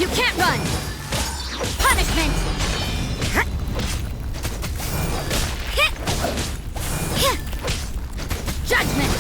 You can't run! Punishment! Judgment!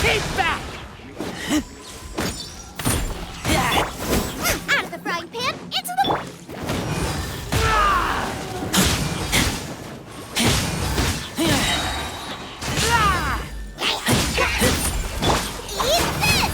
Keep back! Out of the frying pan, into the... Eat this!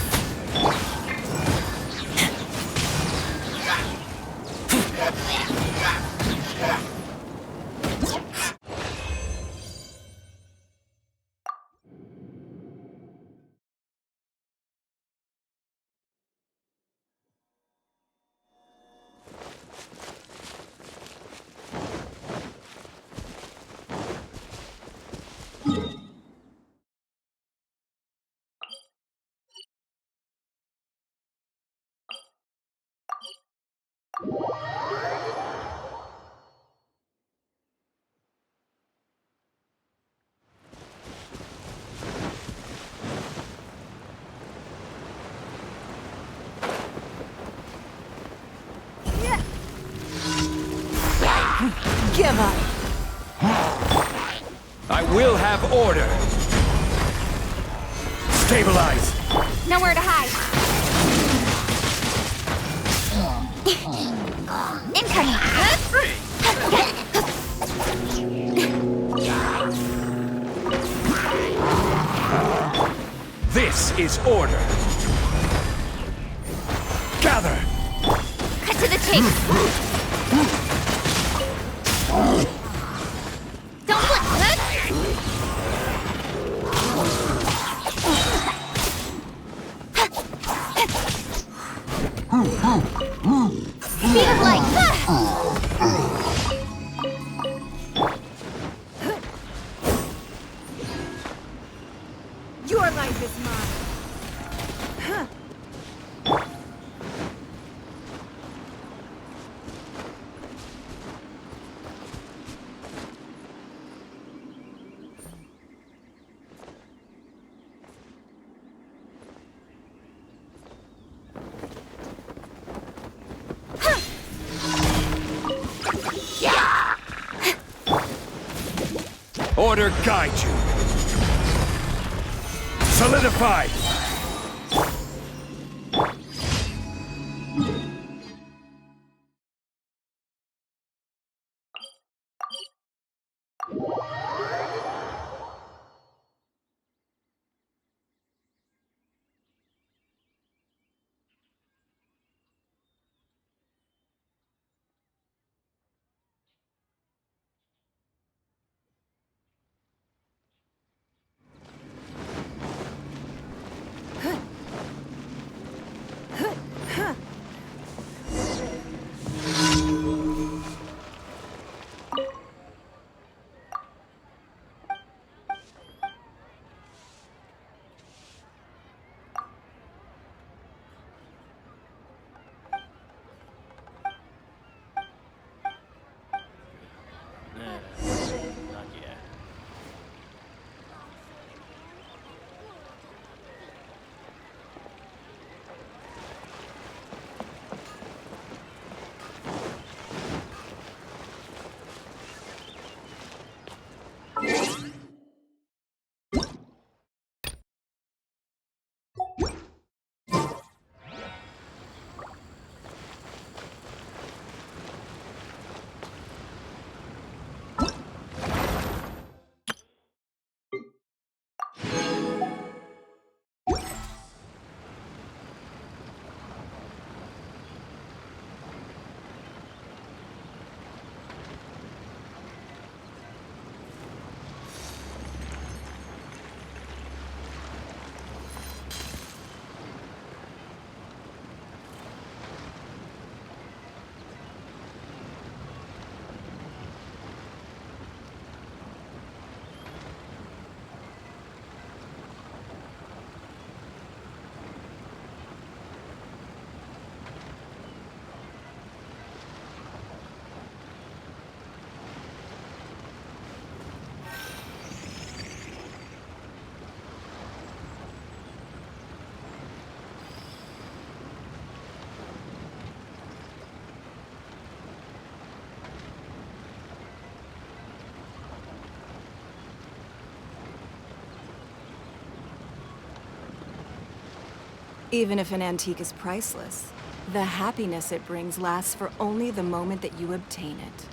Give up! I will have order. Stabilize. Nowhere to hide. Incoming. This is order. Gather. Cut to the chase. Don't look. Speed of light. Your life is mine! Order guide you. Solidify. Even if an antique is priceless, the happiness it brings lasts for only the moment that you obtain it.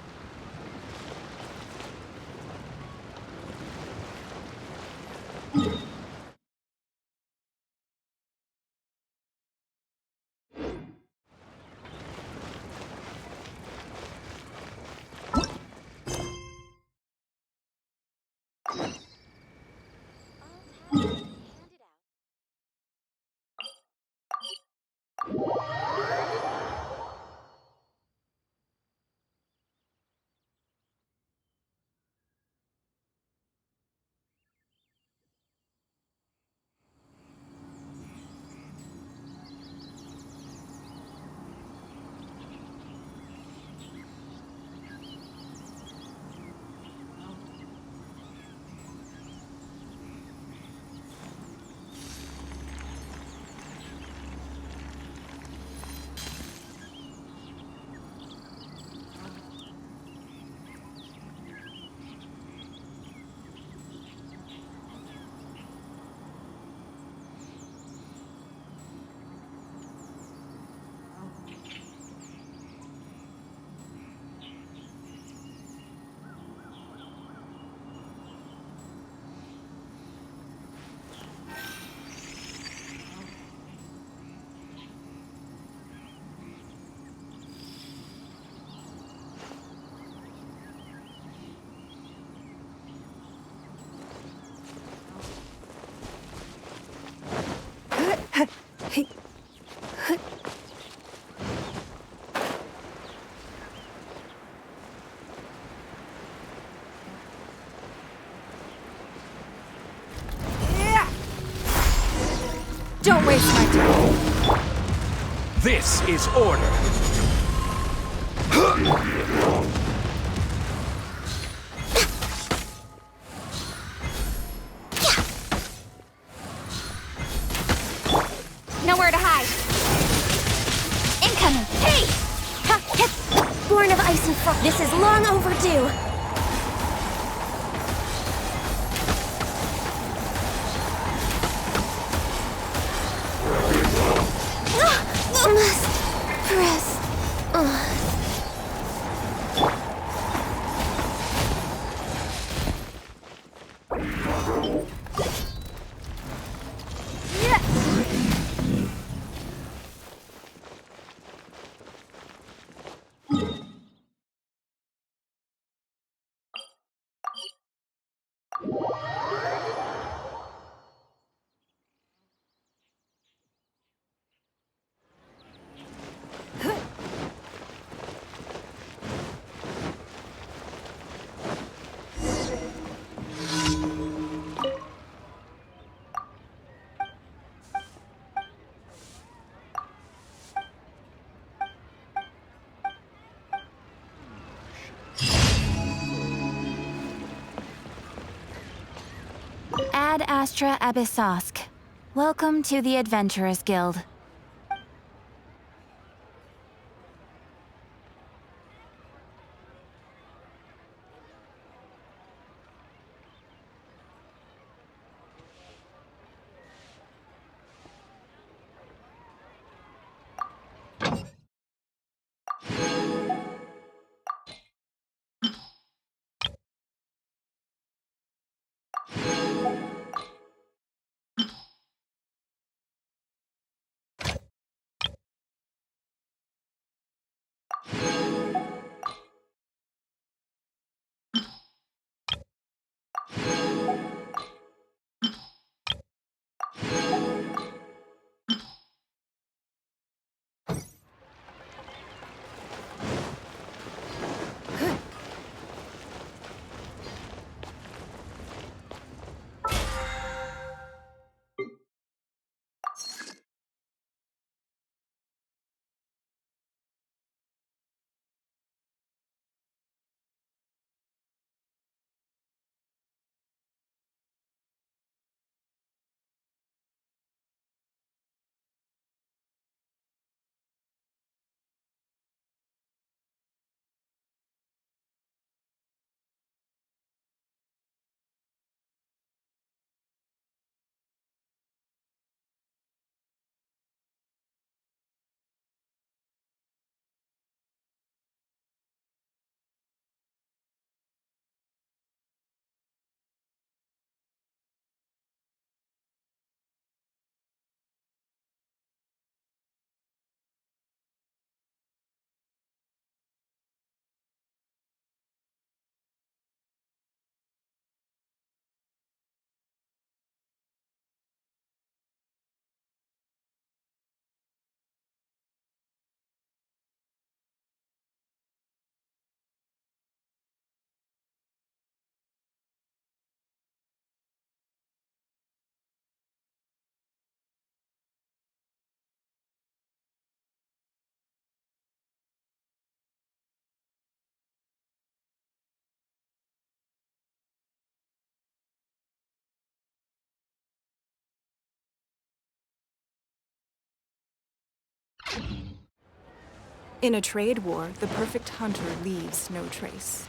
Don't waste my time. This is order. Nowhere to hide. Incoming. Hey! Ha, hit. Born of ice and frost. This is long overdue. Must press. Ad Astra Abyssosk. Welcome to the Adventurers Guild. In a trade war, the perfect hunter leaves no trace.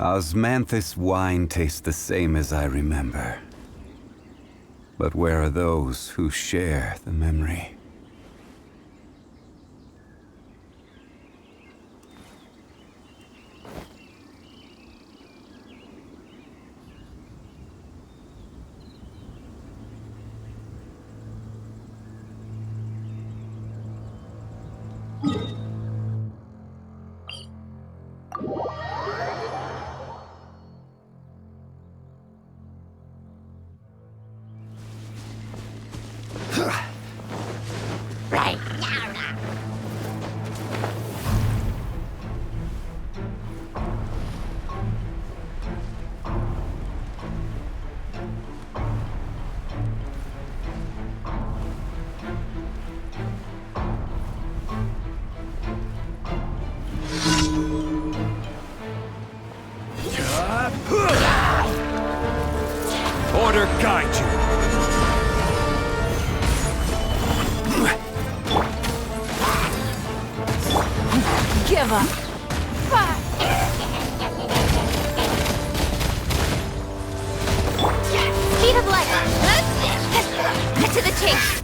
Osmanthus wine tastes the same as I remember. But where are those who share the memory? Order guide you. Give up. Speed of light. Cut to the chase.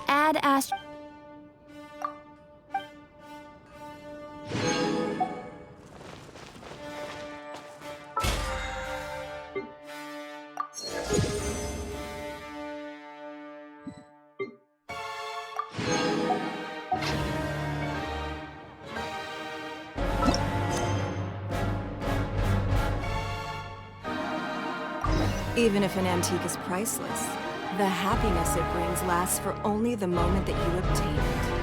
Ad Astra. Even if an antique is priceless, the happiness it brings lasts for only the moment that you obtain it.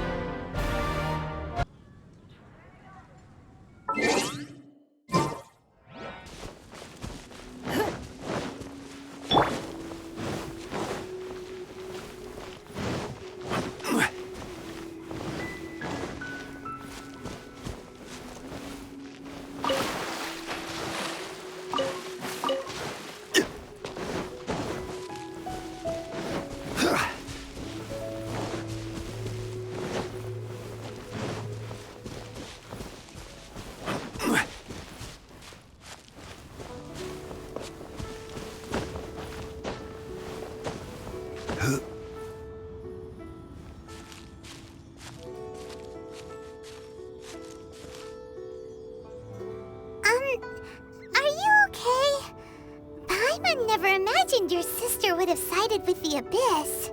never imagined your sister would have sided with the Abyss.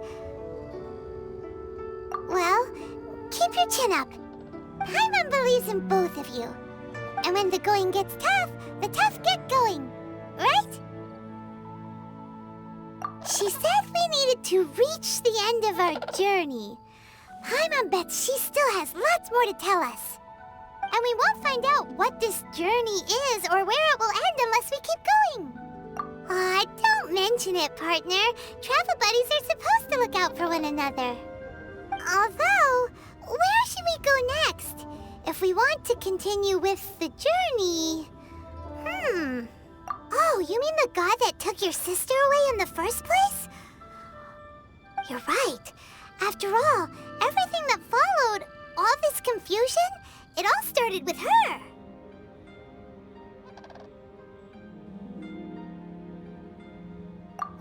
Well, keep your chin up. Paimon believes in both of you. And when the going gets tough, the tough get going. Right? She said we needed to reach the end of our journey. Paimon bets she still has lots more to tell us. And we won't find out what this journey is or where it will end unless we keep going. Aw, don't mention it, partner. Travel buddies are supposed to look out for one another. Although, where should we go next? If we want to continue with the journey... Oh, you mean the god that took your sister away in the first place? You're right. After all, everything that followed, all this confusion, it all started with her.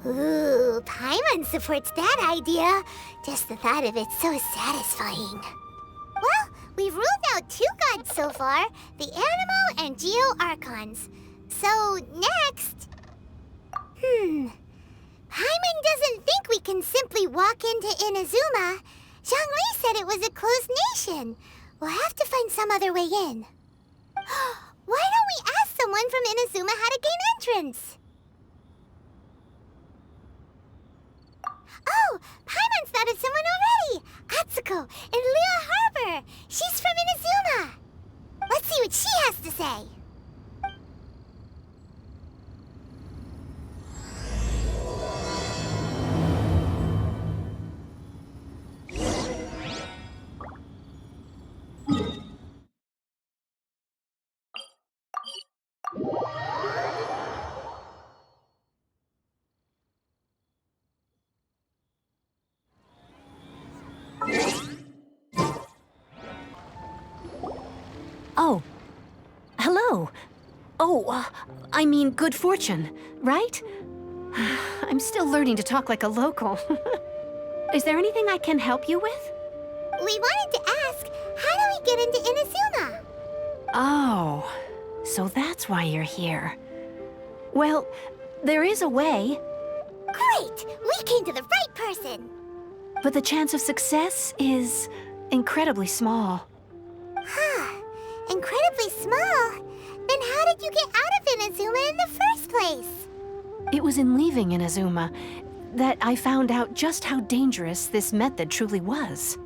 Ooh, Paimon supports that idea. Just the thought of it's so satisfying. Well, we've ruled out 2 gods so far, the Animo and Geo Archons. So, next... Paimon doesn't think we can simply walk into Inazuma. Zhongli said it was a closed nation. We'll have to find some other way in. Why don't we ask someone from Inazuma how to gain entrance? Oh, Paimon's thought of someone already! Atsuko, in Liyue Harbor! She's from Inazuma! Let's see what she has to say. Oh. Hello. Oh, I mean good fortune, right? I'm still learning to talk like a local. Is there anything I can help you with? We wanted to ask, how do we get into Inazuma? Oh, so that's why you're here. Well, there is a way. Great! We came to the right person! But the chance of success is incredibly small. Huh. Incredibly small? Then how did you get out of Inazuma in the first place? It was in leaving Inazuma that I found out just how dangerous this method truly was.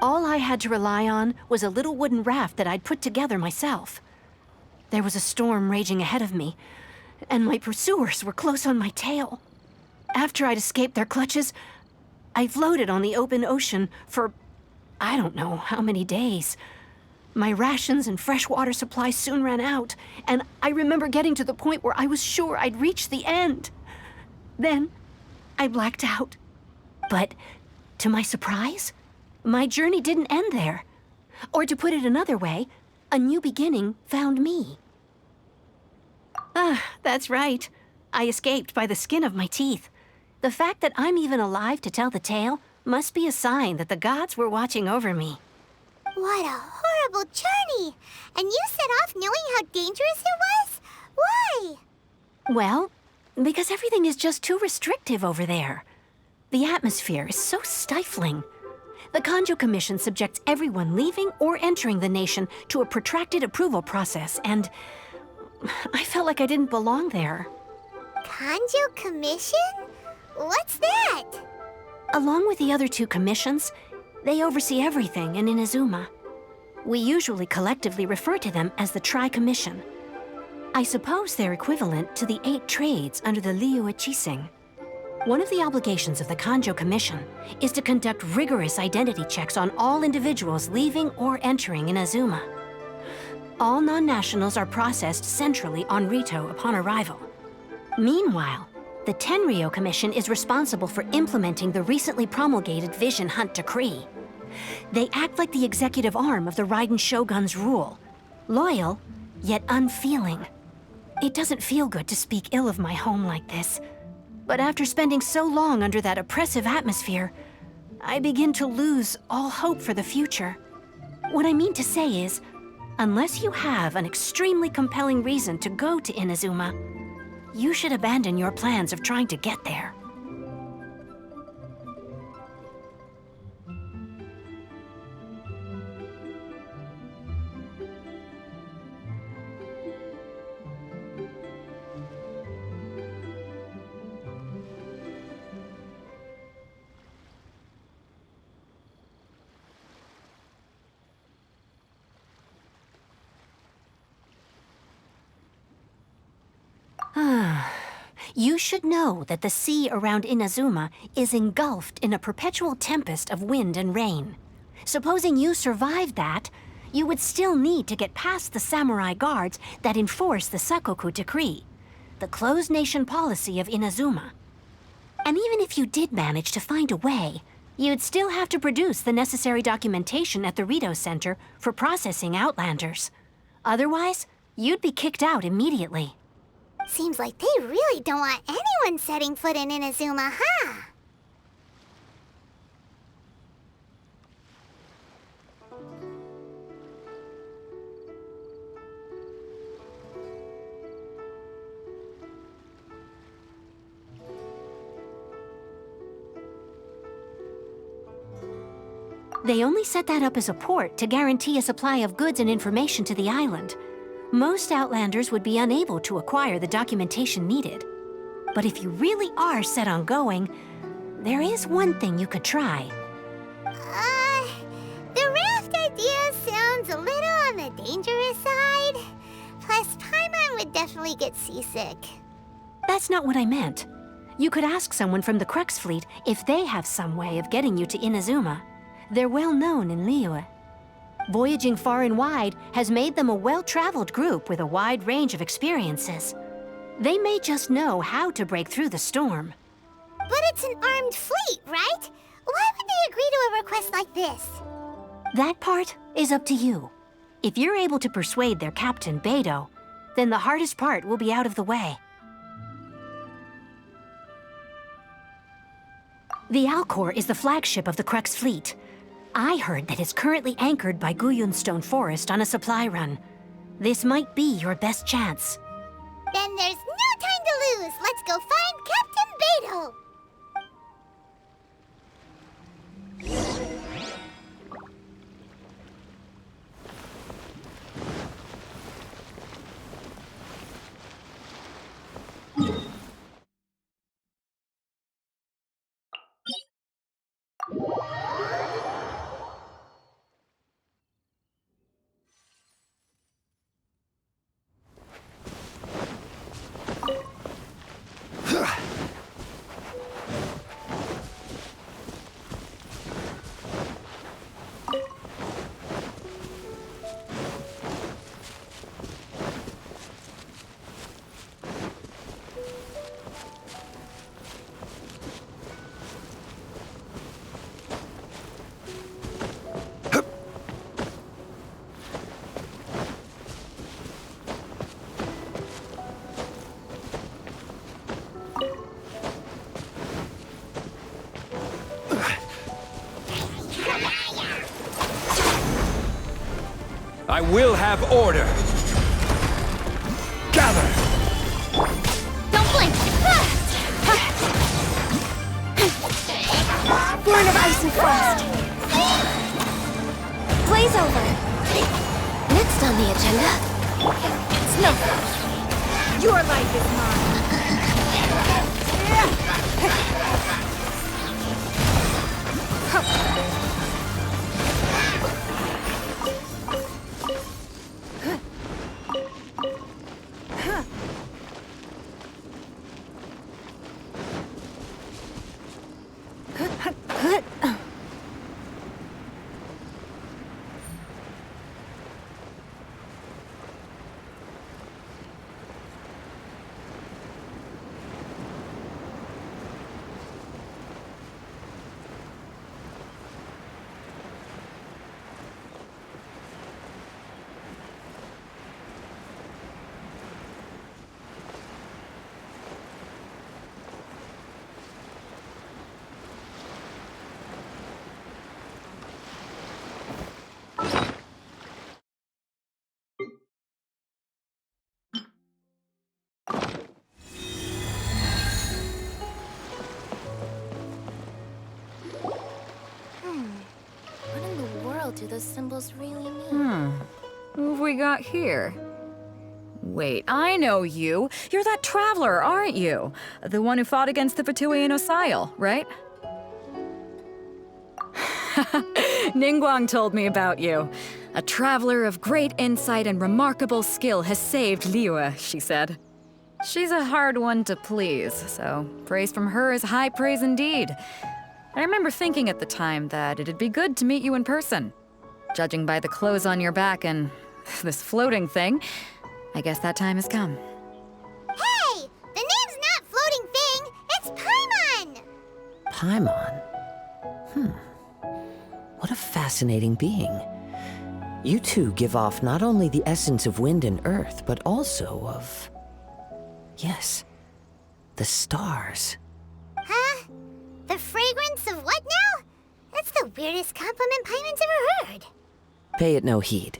All I had to rely on was a little wooden raft that I'd put together myself. There was a storm raging ahead of me, and my pursuers were close on my tail. After I'd escaped their clutches, I floated on the open ocean for I don't know how many days. My rations and fresh water supply soon ran out, and I remember getting to the point where I was sure I'd reached the end. Then, I blacked out. But, to my surprise, my journey didn't end there. Or to put it another way, a new beginning found me. That's right. I escaped by the skin of my teeth. The fact that I'm even alive to tell the tale must be a sign that the gods were watching over me. What a horrible journey! And you set off knowing how dangerous it was? Why? Well, because everything is just too restrictive over there. The atmosphere is so stifling. The Kanjo Commission subjects everyone leaving or entering the nation to a protracted approval process, and I felt like I didn't belong there. Kanjo Commission? What's that? Along with the other 2 commissions, they oversee everything in Inazuma. We usually collectively refer to them as the Tri-Commission. I suppose they're equivalent to the 8 trades under the Liyue Chising. One of the obligations of the Kanjo Commission is to conduct rigorous identity checks on all individuals leaving or entering Inazuma. All non-nationals are processed centrally on Rito upon arrival. Meanwhile, the Tenryo Commission is responsible for implementing the recently promulgated Vision Hunt Decree. They act like the executive arm of the Raiden Shogun's rule. Loyal, yet unfeeling. It doesn't feel good to speak ill of my home like this. But after spending so long under that oppressive atmosphere, I begin to lose all hope for the future. What I mean to say is, unless you have an extremely compelling reason to go to Inazuma, you should abandon your plans of trying to get there. You should know that the sea around Inazuma is engulfed in a perpetual tempest of wind and rain. Supposing you survived that, you would still need to get past the samurai guards that enforce the Sakoku Decree, the closed nation policy of Inazuma. And even if you did manage to find a way, you'd still have to produce the necessary documentation at the Rito Center for processing Outlanders. Otherwise, you'd be kicked out immediately. Seems like they really don't want anyone setting foot in Inazuma, huh? They only set that up as a port to guarantee a supply of goods and information to the island. Most Outlanders would be unable to acquire the documentation needed. But if you really are set on going, there is one thing you could try. The raft idea sounds a little on the dangerous side. Plus, Paimon would definitely get seasick. That's not what I meant. You could ask someone from the Crux fleet if they have some way of getting you to Inazuma. They're well known in Liyue. Voyaging far and wide has made them a well-traveled group with a wide range of experiences. They may just know how to break through the storm. But it's an armed fleet, right? Why would they agree to a request like this? That part is up to you. If you're able to persuade their captain, Beidou, then the hardest part will be out of the way. The Alcor is the flagship of the Crux fleet. I heard that it's currently anchored by Guyunstone Forest on a supply run. This might be your best chance. Then there's no time to lose. Let's go find Captain Beidou. I will have order. Gather! Don't blink! Born of ice and frost. Blaze over. Next on the agenda, Snow. Your life is mine. hell do those symbols really mean? Who have we got here? Wait, I know you. You're that traveler, aren't you? The one who fought against the Fatui and Osile, right? Ningguang told me about you. A traveler of great insight and remarkable skill has saved Liyue, she said. She's a hard one to please, so praise from her is high praise indeed. I remember thinking at the time that it'd be good to meet you in person. Judging by the clothes on your back and this floating thing, I guess that time has come. Hey! The name's not Floating Thing, it's Paimon! Paimon? What a fascinating being. You two give off not only the essence of wind and earth, but also of... yes, the stars. Huh? The fragrance of what now? That's the weirdest compliment Paimon's ever heard. Pay it no heed.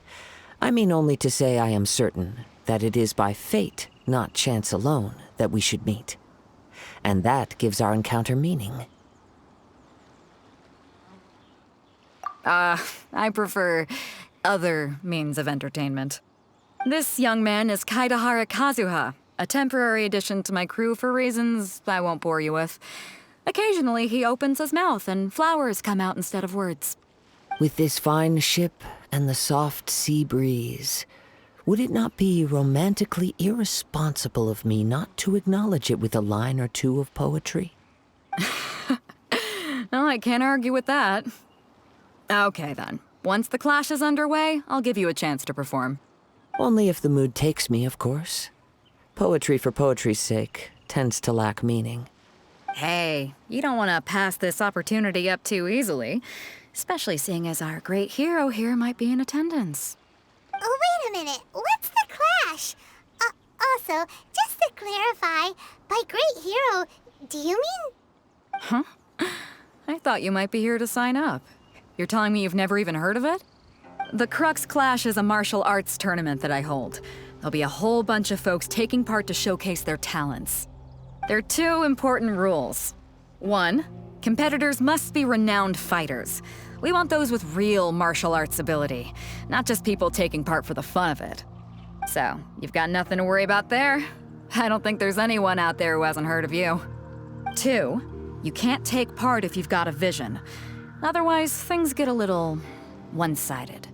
I mean only to say I am certain that it is by fate, not chance alone, that we should meet. And that gives our encounter meaning. I prefer other means of entertainment. This young man is Kaidahara Kazuha, a temporary addition to my crew for reasons I won't bore you with. Occasionally, he opens his mouth and flowers come out instead of words. With this fine ship and the soft sea breeze, would it not be romantically irresponsible of me not to acknowledge it with a line or two of poetry? Well, I can't argue with that. Okay, then. Once the clash is underway, I'll give you a chance to perform. Only if the mood takes me, of course. Poetry for poetry's sake tends to lack meaning. Hey, you don't want to pass this opportunity up too easily, especially seeing as our great hero here might be in attendance. Oh, wait a minute. What's the clash? Also, just to clarify, by great hero, do you mean... Huh? I thought you might be here to sign up. You're telling me you've never even heard of it? The Crux Clash is a martial arts tournament that I hold. There'll be a whole bunch of folks taking part to showcase their talents. There are two important rules. One, competitors must be renowned fighters. We want those with real martial arts ability, not just people taking part for the fun of it. So, you've got nothing to worry about there. I don't think there's anyone out there who hasn't heard of you. Two, you can't take part if you've got a vision. Otherwise, things get a little one-sided.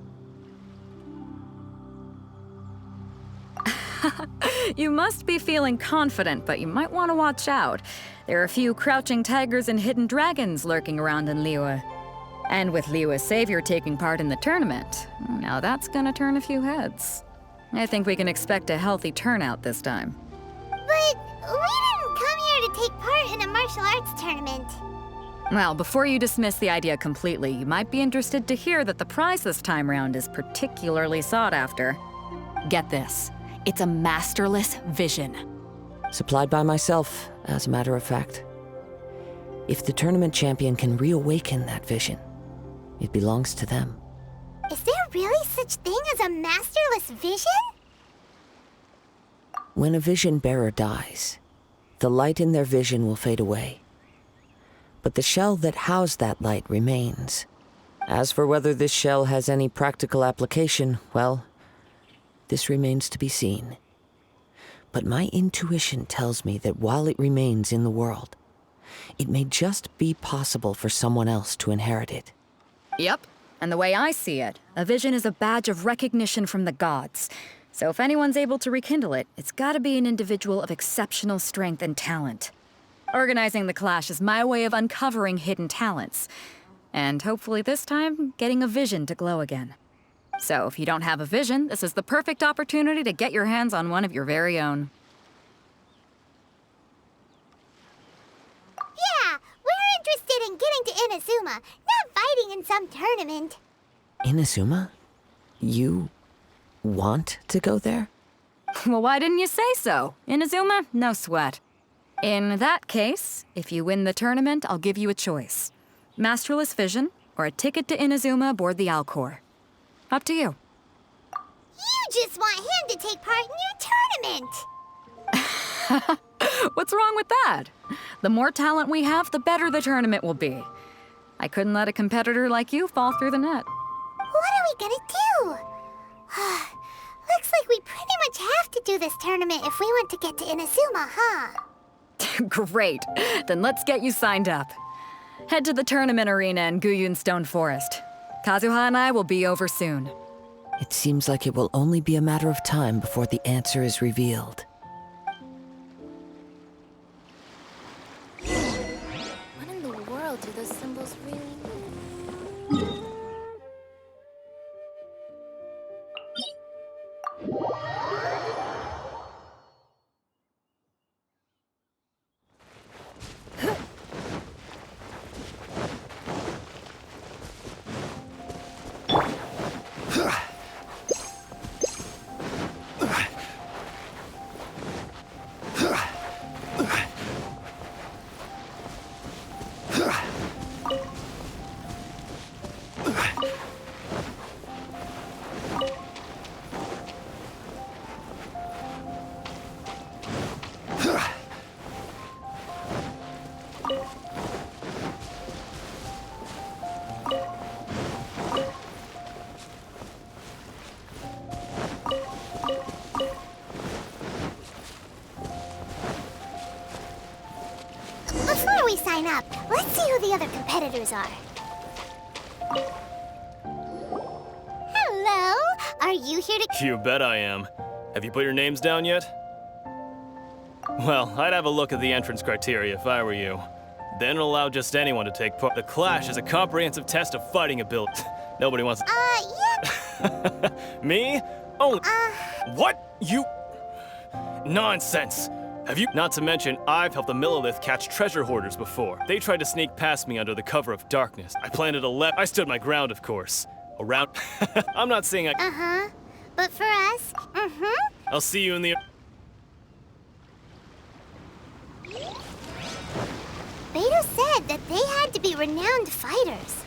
You must be feeling confident, but you might want to watch out. There are a few crouching tigers and hidden dragons lurking around in Liyue. And with Liyue's savior taking part in the tournament, now that's gonna turn a few heads. I think we can expect a healthy turnout this time. But we didn't come here to take part in a martial arts tournament. Well, before you dismiss the idea completely, you might be interested to hear that the prize this time round is particularly sought after. Get this. It's a masterless vision. Supplied by myself, as a matter of fact. If the tournament champion can reawaken that vision, it belongs to them. Is there really such thing as a masterless vision? When a vision bearer dies, the light in their vision will fade away. But the shell that housed that light remains. As for whether this shell has any practical application, well, this remains to be seen. But my intuition tells me that while it remains in the world, it may just be possible for someone else to inherit it. Yep. And the way I see it, a vision is a badge of recognition from the gods. So if anyone's able to rekindle it, it's gotta be an individual of exceptional strength and talent. Organizing the clash is my way of uncovering hidden talents. And hopefully this time, getting a vision to glow again. So if you don't have a vision, this is the perfect opportunity to get your hands on one of your very own. Yeah, we're interested in getting to Inazuma, not fighting in some tournament. Inazuma? You want to go there? Well, why didn't you say so? Inazuma? No sweat. In that case, if you win the tournament, I'll give you a choice. Masterless Vision, or a ticket to Inazuma aboard the Alcor. Up to you. You just want him to take part in your tournament. What's wrong with that? The more talent we have, the better the tournament will be. I couldn't let a competitor like you fall through the net. gonna do? Looks like we pretty much have to do this tournament if we want to get to Inazuma, huh? Great. Then let's get you signed up. Head to the tournament arena in Guyun Stone Forest. Kazuha and I will be over soon. It seems like it will only be a matter of time before the answer is revealed. What in the world do those symbols really mean? Before we sign up, let's see who the other competitors are. Hello? Are you here to... You bet I am. Have you put your names down yet? Well, I'd have a look at the entrance criteria if I were you. Then it'll allow just anyone to take part. The Clash is a comprehensive test of fighting ability. Nobody wants... yeah. Me? Only... What? You... Nonsense! Have you... Not to mention, I've helped the Millilith catch treasure hoarders before. They tried to sneak past me under the cover of darkness. I planted a I stood my ground, of course. Around... I'm not saying I... Uh-huh. But for us, I'll see you in the... Beto said that they had to be renowned fighters.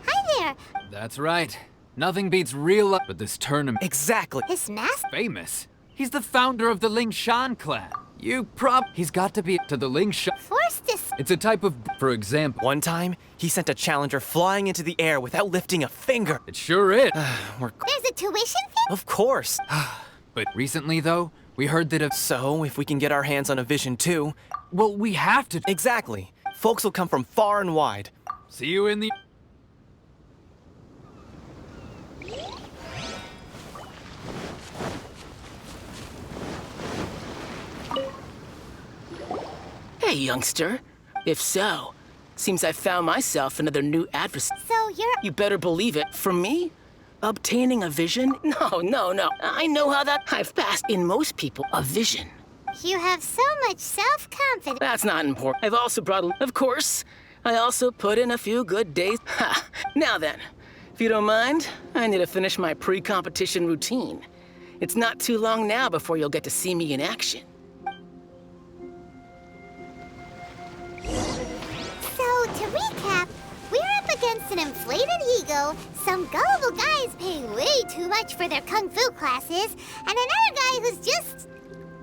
Hi there. That's right. Nothing beats real life but this tournament. Exactly. His mask? Famous. He's the founder of the Lingshan clan. He's got to be to the Lingshan. Force this. It's a type of, for example. One time, he sent a challenger flying into the air without lifting a finger. It sure is. There's a tuition fee? Of course. But recently, though, we heard that So, if we can get our hands on a vision too... Well, we have to. Exactly. Folks will come from far and wide. See you in the... Hey, youngster. If so, seems I found myself another new adversary. So you're... You better believe it. For me? Obtaining a vision? No. I know how that... I've passed, in most people, a vision. You have so much self-confidence. That's not important. I've also brought... Of course, I also put in a few good days. Ha! Now then, if you don't mind, I need to finish my pre-competition routine. It's not too long now before you'll get to see me in action. So, to recap, we're up against an inflated ego, some gullible guys paying way too much for their kung fu classes, and another guy who's just...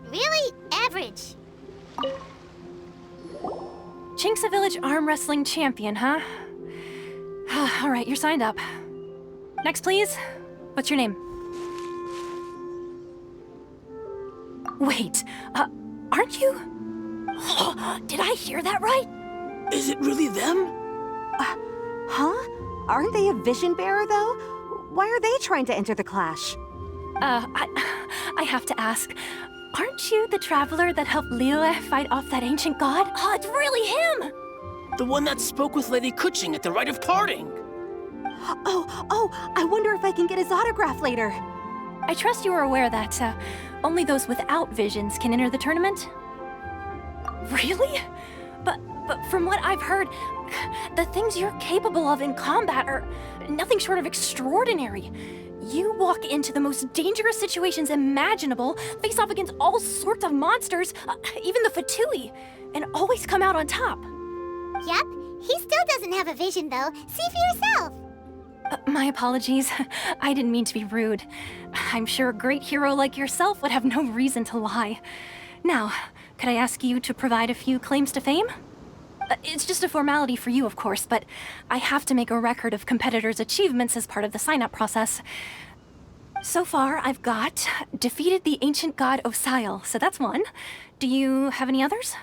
really average. Chinksa Village arm wrestling champion, huh? All right, you're signed up. Next, please. What's your name? Wait, aren't you? Did I hear that right? Is it really them? Huh? Aren't they a vision bearer, though? Why are they trying to enter the Clash? I have to ask. Aren't you the traveler that helped Liyue fight off that ancient god? Oh, it's really him! The one that spoke with Lady Kuching at the rite of parting. Oh, I wonder if I can get his autograph later. I trust you are aware that only those without visions can enter the tournament? Really? But from what I've heard, the things you're capable of in combat are nothing short of extraordinary. You walk into the most dangerous situations imaginable, face off against all sorts of monsters, even the Fatui, and always come out on top. Yep, he still doesn't have a vision, though. See for yourself. My apologies. I didn't mean to be rude. I'm sure a great hero like yourself would have no reason to lie. Now, could I ask you to provide a few claims to fame? It's just a formality for you, of course, but I have to make a record of competitors' achievements as part of the sign-up process. So far, I've got defeated the ancient god Osile, so that's one. Do you have any others?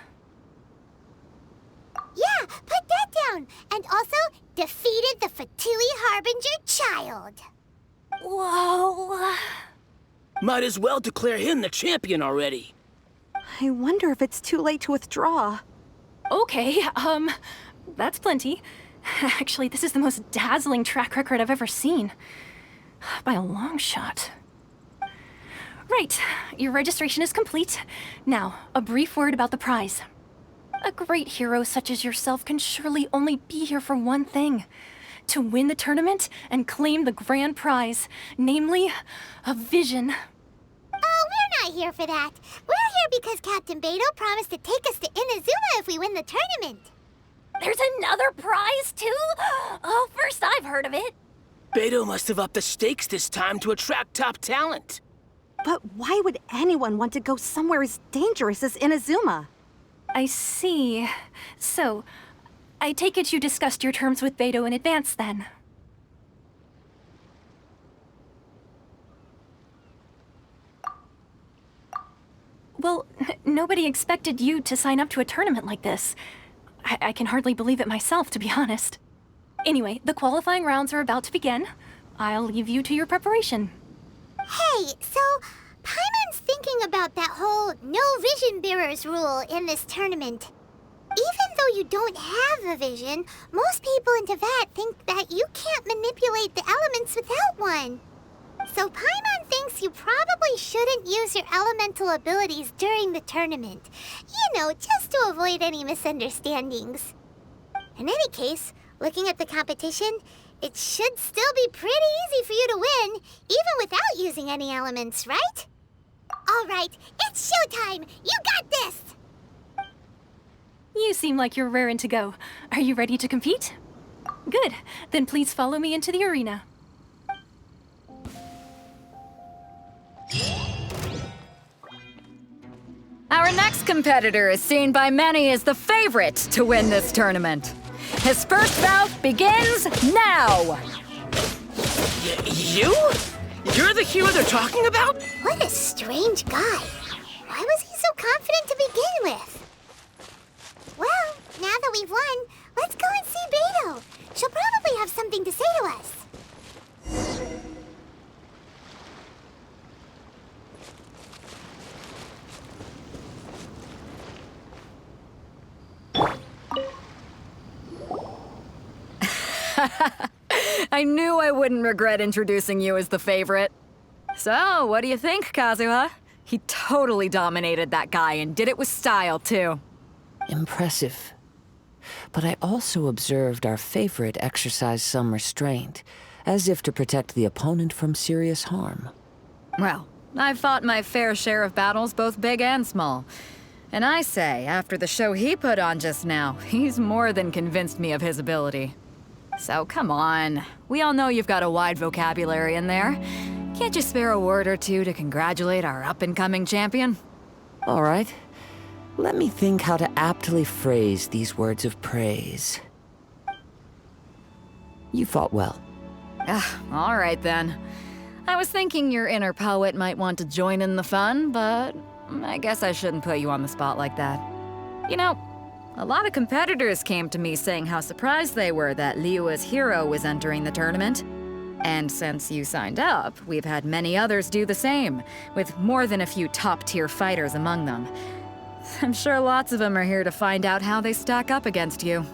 Yeah, put that down. And also, defeated the Fatui Harbinger child. Whoa. Might as well declare him the champion already. I wonder if it's too late to withdraw. Okay, that's plenty. Actually, this is the most dazzling track record I've ever seen. By a long shot. Right, your registration is complete. Now, a brief word about the prize. A great hero such as yourself can surely only be here for one thing. To win the tournament and claim the grand prize, namely, a vision. Oh, we're not here for that. We're here because Captain Beto promised to take us to Inazuma if we win the tournament. There's another prize, too? Oh, first I've heard of it. Beto must have upped the stakes this time to attract top talent. But why would anyone want to go somewhere as dangerous as Inazuma? I see. So, I take it you discussed your terms with Beto in advance, then? Well, nobody expected you to sign up to a tournament like this. I can hardly believe it myself, to be honest. Anyway, the qualifying rounds are about to begin. I'll leave you to your preparation. Hey, so Paimon's thinking about that whole no vision bearers rule in this tournament. Even though you don't have a vision, most people in Teyvat think that you can't manipulate the elements without one. So Paimon thinks you probably shouldn't use your elemental abilities during the tournament. You know, just to avoid any misunderstandings. In any case, looking at the competition, it should still be pretty easy for you to win, even without using any elements, right? All right, it's showtime! You got this! You seem like you're raring to go. Are you ready to compete? Good. Then please follow me into the arena. Our next competitor is seen by many as the favorite to win this tournament. His first bout begins now! You? You're the hero they're talking about? What a strange guy. Why was he so confident to begin with? Well, now that we've won, let's go and see Beto. She'll probably have something to say to us. I knew I wouldn't regret introducing you as the favorite. So, what do you think, Kazuha? He totally dominated that guy and did it with style, too. Impressive. But I also observed our favorite exercise some restraint, as if to protect the opponent from serious harm. Well, I've fought my fair share of battles, both big and small. And I say, after the show he put on just now, he's more than convinced me of his ability. So come on, we all know you've got a wide vocabulary in there. Can't you spare a word or two to congratulate our up-and-coming champion? All right. Let me think how to aptly phrase these words of praise. You fought well. All right then. I was thinking your inner poet might want to join in the fun, but I guess I shouldn't put you on the spot like that. You know, a lot of competitors came to me saying how surprised they were that Liyue's hero was entering the tournament. And since you signed up, we've had many others do the same, with more than a few top-tier fighters among them. I'm sure lots of them are here to find out how they stack up against you.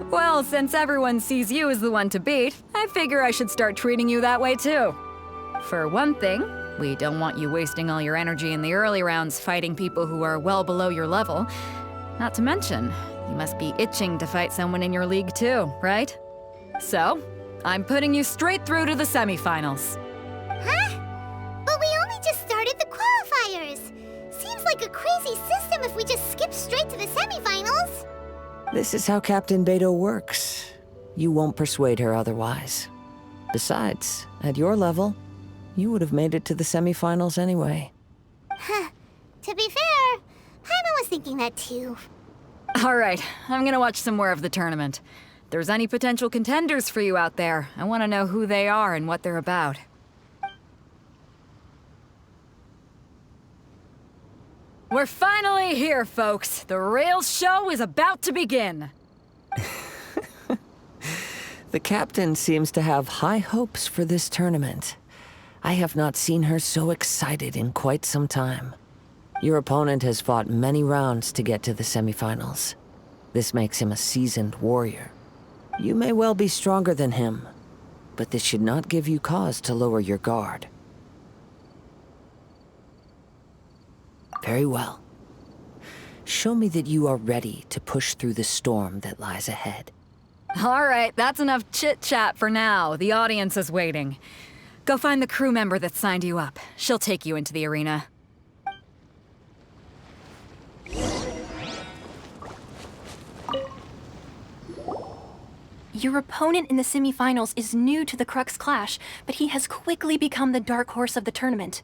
Well, since everyone sees you as the one to beat, I figure I should start treating you that way too. For one thing, we don't want you wasting all your energy in the early rounds fighting people who are well below your level. Not to mention, you must be itching to fight someone in your league too, right? So, I'm putting you straight through to the semifinals. Huh? But we only just started the qualifiers. Seems like a crazy system if we just skip straight to the semifinals. This is how Captain Beto works. You won't persuade her otherwise. Besides, at your level, you would have made it to the semifinals anyway. Huh. To be fair, Paimon was thinking that too. All right, I'm gonna watch some more of the tournament. If there's any potential contenders for you out there, I want to know who they are and what they're about. We're finally here, folks. The Rails show is about to begin. The captain seems to have high hopes for this tournament. I have not seen her so excited in quite some time. Your opponent has fought many rounds to get to the semifinals. This makes him a seasoned warrior. You may well be stronger than him, but this should not give you cause to lower your guard. Very well. Show me that you are ready to push through the storm that lies ahead. All right, that's enough chit-chat for now. The audience is waiting. Go find the crew member that signed you up. She'll take you into the arena. Your opponent in the semifinals is new to the Crux Clash, but he has quickly become the dark horse of the tournament.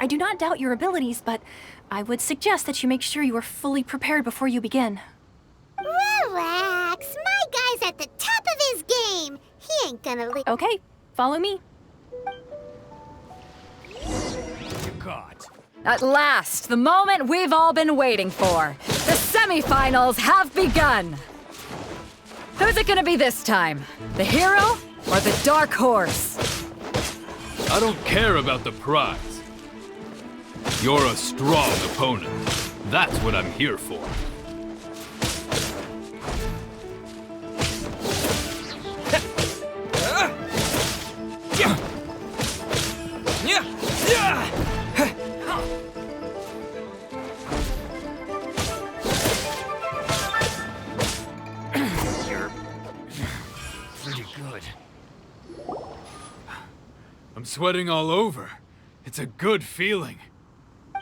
I do not doubt your abilities, but I would suggest that you make sure you are fully prepared before you begin. Relax. My guy's at the top of his game. He ain't gonna leave. Okay, follow me. At last, the moment we've all been waiting for. The semifinals have begun. Who's it gonna be this time? The hero or the dark horse? I don't care about the prize. You're a strong opponent. That's what I'm here for. I'm sweating all over. It's a good feeling.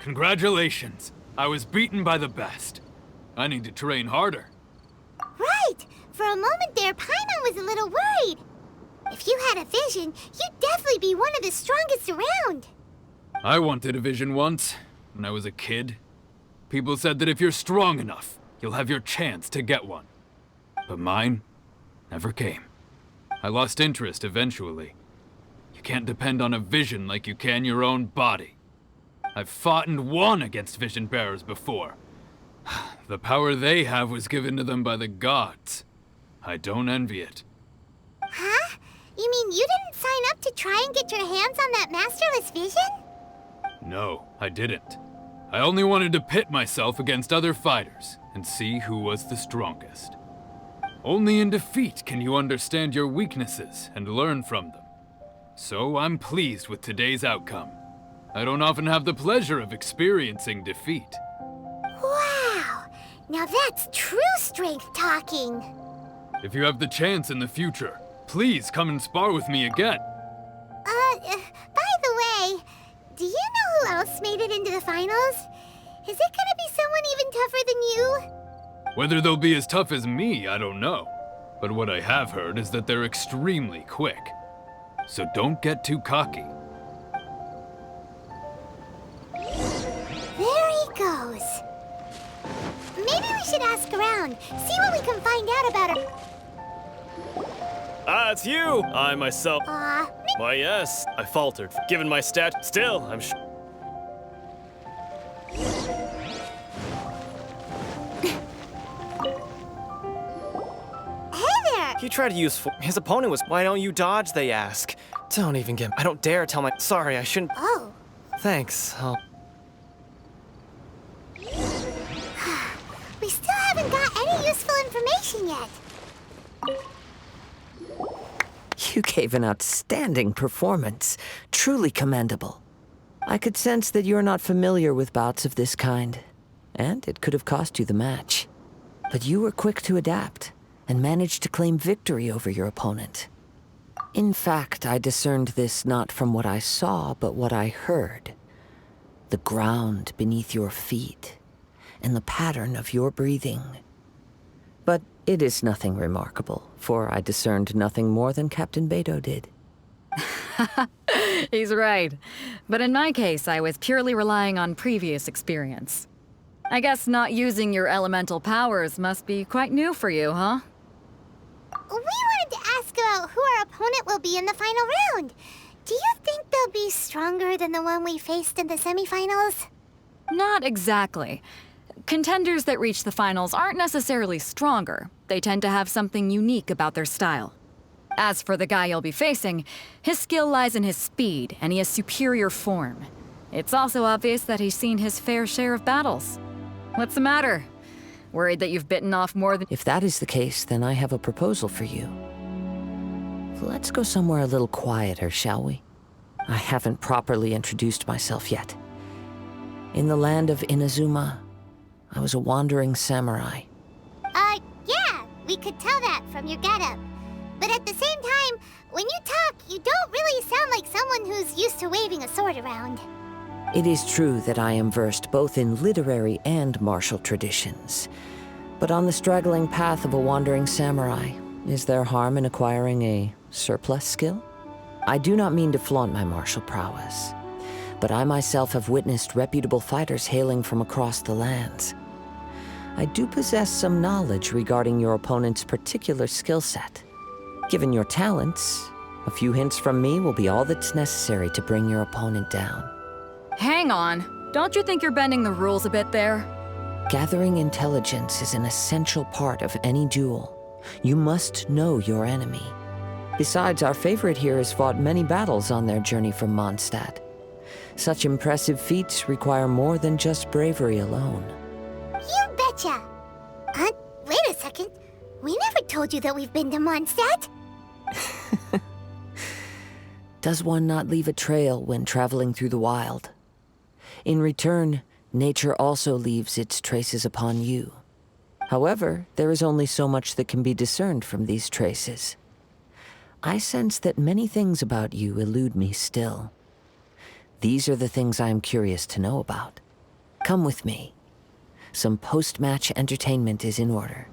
Congratulations. I was beaten by the best. I need to train harder. Right. For a moment there, Paimon was a little worried. If you had a vision, you'd definitely be one of the strongest around. I wanted a vision once, when I was a kid. People said that if you're strong enough, you'll have your chance to get one. But mine never came. I lost interest eventually. You can't depend on a vision like you can your own body. I've fought and won against vision bearers before. The power they have was given to them by the gods. I don't envy it. Huh? You mean you didn't sign up to try and get your hands on that masterless vision? No, I didn't. I only wanted to pit myself against other fighters and see who was the strongest. Only in defeat can you understand your weaknesses and learn from them. So I'm pleased with today's outcome. I don't often have the pleasure of experiencing defeat. Wow! Now that's true strength talking. If you have the chance in the future, please come and spar with me again. By the way, do you know who else made it into the finals? Is it gonna be someone even tougher than you? Whether they'll be as tough as me, I don't know. But what I have heard is that they're extremely quick. So don't get too cocky. There he goes. Maybe we should ask around, see what we can find out about her. Ah, it's you! I myself. Aw. Why, yes, I faltered. Given my stat, still, I'm sure. Hey there! He tried to use his opponent was, why don't you dodge, they ask. Don't even get, I don't dare tell my, sorry, I shouldn't. Oh. Thanks, We still haven't got any useful information yet. You gave an outstanding performance. Truly commendable. I could sense that you're not familiar with bouts of this kind, and it could have cost you the match. But you were quick to adapt, and managed to claim victory over your opponent. In fact, I discerned this not from what I saw, but what I heard. The ground beneath your feet, and the pattern of your breathing. But it is nothing remarkable, for I discerned nothing more than Captain Beto did. He's right. But in my case, I was purely relying on previous experience. I guess not using your elemental powers must be quite new for you, huh? We wanted to ask about who our opponent will be in the final round. Do you think they'll be stronger than the one we faced in the semifinals? Not exactly. Contenders that reach the finals aren't necessarily stronger. They tend to have something unique about their style. As for the guy you'll be facing, his skill lies in his speed, and he has superior form. It's also obvious that he's seen his fair share of battles. What's the matter? Worried that you've bitten off more than— If that is the case, then I have a proposal for you. Let's go somewhere a little quieter, shall we? I haven't properly introduced myself yet. In the land of Inazuma, I was a wandering samurai. Yeah, we could tell that from your getup. But at the same time, when you talk, you don't really sound like someone who's used to waving a sword around. It is true that I am versed both in literary and martial traditions. But on the straggling path of a wandering samurai, is there harm in acquiring a surplus skill? I do not mean to flaunt my martial prowess, but I myself have witnessed reputable fighters hailing from across the lands. I do possess some knowledge regarding your opponent's particular skill set. Given your talents, a few hints from me will be all that's necessary to bring your opponent down. Hang on. Don't you think you're bending the rules a bit there? Gathering intelligence is an essential part of any duel. You must know your enemy. Besides, our favorite here has fought many battles on their journey from Mondstadt. Such impressive feats require more than just bravery alone. You betcha! Wait a second. We never told you that we've been to Mondstadt. Does one not leave a trail when traveling through the wild? In return, nature also leaves its traces upon you. However, there is only so much that can be discerned from these traces. I sense that many things about you elude me still. These are the things I am curious to know about. Come with me. Some post-match entertainment is in order.